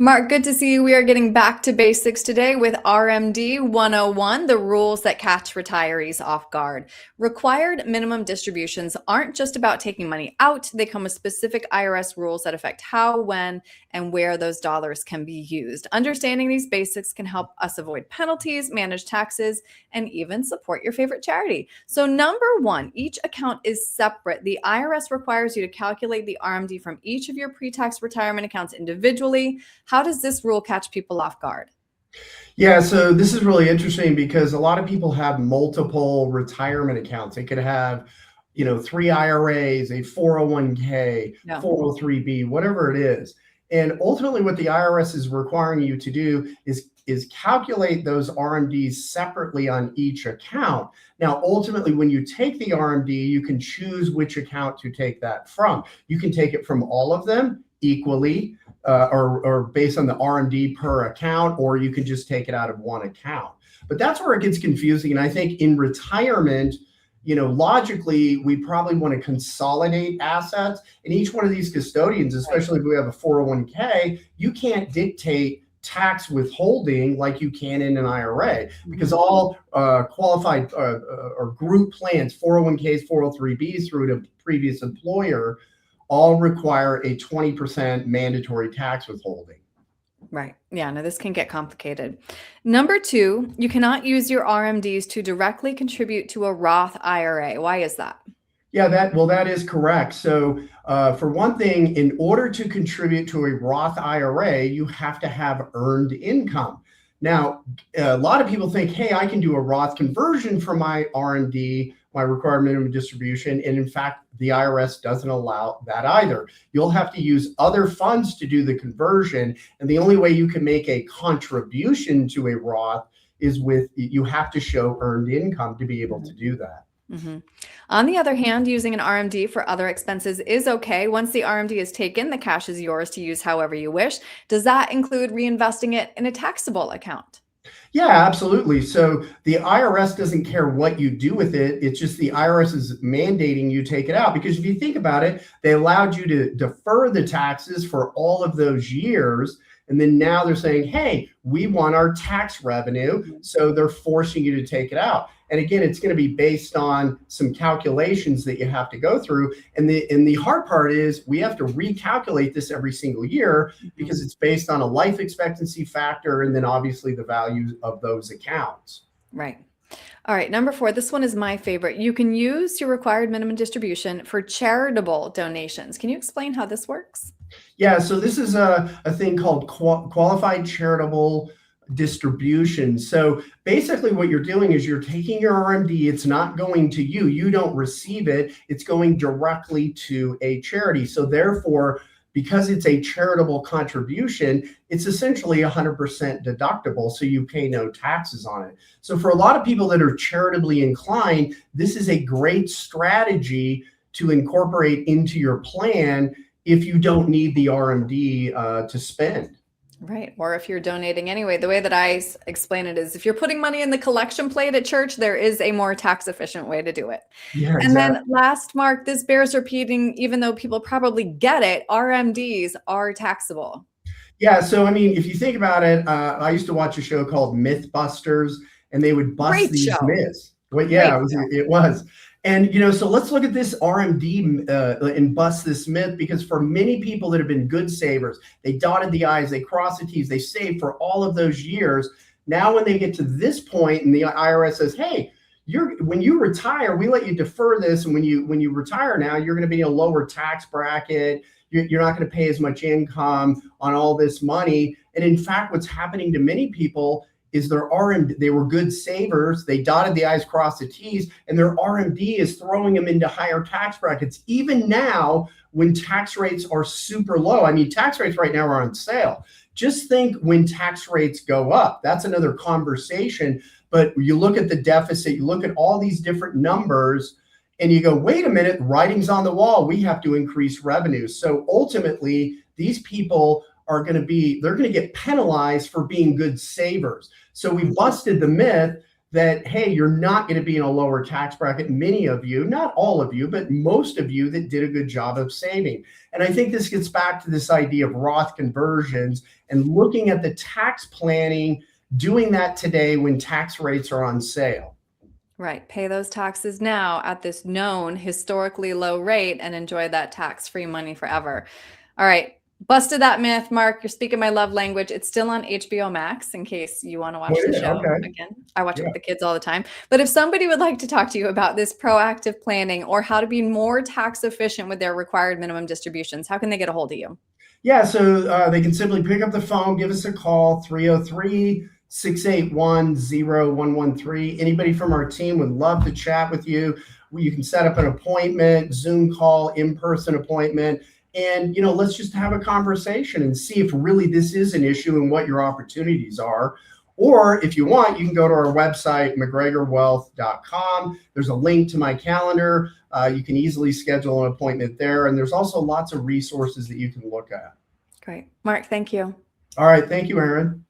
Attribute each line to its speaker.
Speaker 1: Mark, good to see you. We are getting back to basics today with RMD 101, the rules that catch retirees off guard. Required minimum distributions aren't just about taking money out. They come with specific IRS rules that affect how, when, and where those dollars can be used. Understanding these basics can help us avoid penalties, manage taxes, and even support your favorite charity. So number one, each account is separate. The IRS requires you to calculate the RMD from each of your pre-tax retirement accounts individually. How does this rule catch people off guard?
Speaker 2: Yeah, so this is really interesting because a lot of people have multiple retirement accounts. They could have, 3 IRAs, a 401k,
Speaker 1: No.
Speaker 2: 403b, whatever it is. And ultimately what the IRS is requiring you to do is calculate those RMDs separately on each account. Now, ultimately, when you take the RMD, you can choose which account to take that from. You can take it from all of them equally, or based on the RMD per account, or you can just take it out of one account. But that's where it gets confusing. And I think in retirement, logically, we probably want to consolidate assets. And each one of these custodians, especially if we have a 401k, you can't dictate tax withholding like you can in an IRA, because all qualified or group plans, 401ks, 403bs through a previous employer, all require a 20% mandatory tax withholding.
Speaker 1: Right. Yeah, no, this can get complicated. Number two, you cannot use your RMDs to directly contribute to a Roth IRA. Why is that?
Speaker 2: Yeah, that is correct. So for one thing, in order to contribute to a Roth IRA, you have to have earned income. Now, a lot of people think, hey, I can do a Roth conversion for my RMD, my required minimum distribution. And in fact, the IRS doesn't allow that either. You'll have to use other funds to do the conversion. And the only way you can make a contribution to a Roth is you have to show earned income to be able to do that.
Speaker 1: Mm-hmm. On the other hand, using an RMD for other expenses is okay. Once the RMD is taken, the cash is yours to use however you wish. Does that include reinvesting it in a taxable account?
Speaker 2: Yeah, absolutely. So the IRS doesn't care what you do with it. It's just the IRS is mandating you take it out, because if you think about it, they allowed you to defer the taxes for all of those years. And then now they're saying, hey, we want our tax revenue. So they're forcing you to take it out. And again, it's going to be based on some calculations that you have to go through. And the hard part is we have to recalculate this every single year, because it's based on a life expectancy factor and then obviously the value of those accounts.
Speaker 1: Right. All right. Number four, this one is my favorite. You can use your required minimum distribution for charitable donations. Can you explain how this works?
Speaker 2: Yeah, so this is a thing called qualified charitable distribution. So basically what you're doing is you're taking your RMD, it's not going to you, you don't receive it, it's going directly to a charity. So therefore, because it's a charitable contribution, it's essentially 100% deductible, so you pay no taxes on it. So for a lot of people that are charitably inclined, this is a great strategy to incorporate into your plan if you don't need the RMD to spend.
Speaker 1: Right. Or if you're donating anyway, the way that I explain it is if you're putting money in the collection plate at church, there is a more tax efficient way to do it.
Speaker 2: Yeah,
Speaker 1: And then last, Mark, this bears repeating, even though people probably get it, RMDs are taxable.
Speaker 2: Yeah. So, I mean, if you think about it, I used to watch a show called Mythbusters, and they would bust these myths. Well, yeah, it was. And, so let's look at this RMD and bust this myth, because for many people that have been good savers, they dotted the I's, they crossed the T's, they saved for all of those years. Now, when they get to this point and the IRS says, hey, when you retire, we let you defer this. And when you retire now, you're going to be in a lower tax bracket. You're not going to pay as much income on all this money. And in fact, what's happening to many people is they were good savers. They dotted the I's, crossed the T's, and their RMD is throwing them into higher tax brackets. Even now, when tax rates are super low, I mean, tax rates right now are on sale. Just think when tax rates go up, that's another conversation. But you look at the deficit, you look at all these different numbers, and you go, wait a minute, writing's on the wall. We have to increase revenues. So ultimately, these people they're going to get penalized for being good savers. So we busted the myth that, hey, you're not going to be in a lower tax bracket. Many of you, not all of you, but most of you that did a good job of saving. And I think this gets back to this idea of Roth conversions and looking at the tax planning, doing that today when tax rates are on sale.
Speaker 1: Right. Pay those taxes now at this known historically low rate and enjoy that tax-free money forever. All right. Busted that myth, Mark. You're speaking my love language. It's still on HBO Max in case you want to watch the show again. I watch it with the kids all the time. But if somebody would like to talk to you about this proactive planning or how to be more tax efficient with their required minimum distributions, how can they get a hold of you?
Speaker 2: Yeah, so they can simply pick up the phone, give us a call, 303-681-0113. Anybody from our team would love to chat with you. You can set up an appointment, Zoom call, in-person appointment. And, let's just have a conversation and see if really this is an issue and what your opportunities are. Or if you want, you can go to our website, McGregorwealth.com. There's a link to my calendar. You can easily schedule an appointment there. And there's also lots of resources that you can look at.
Speaker 1: Great. Mark, thank you.
Speaker 2: All right. Thank you, Erin.